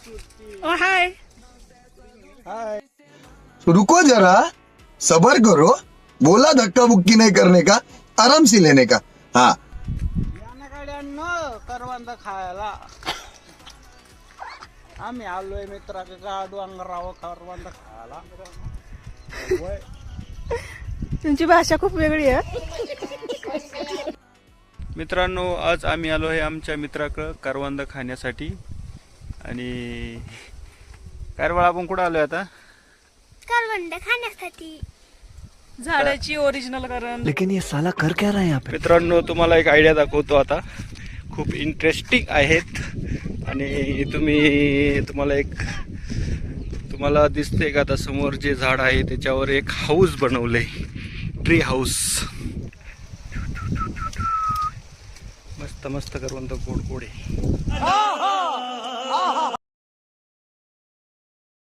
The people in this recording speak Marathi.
ओ हाय रुको जरा, सबर करो. बोला धक्का बुक्की नहीं करने का, आराम से लेने का. हाँ. करवंद खायला आम्ही आलोय मित्राच्या डोंगरावर करवंद खायला. तुमची भाषा खूप वेगळी आहे. मित्रांनो, आज आम्ही आलो आहे आमच्या मित्राकडं करवंद खाण्यासाठी. आणि कारवाळ आपण कुठं आलोय आता? करवंद खाण्यासाठी. झाडाची ओरिजिनल करवंद. लेकिन ये साला कर क्या रहा है यहाँ पे? मित्रांनो, तुम्हाला एक आयडिया दाखवतो आता. खूप इंटरेस्टिंग आहेत. आणि तुम्हाला दिसते का आता समोर जे झाड आहे त्याच्यावर एक हाऊस बनवलंय, ट्री हाऊस. मस्त मस्त करवंद गोड गोड आहे.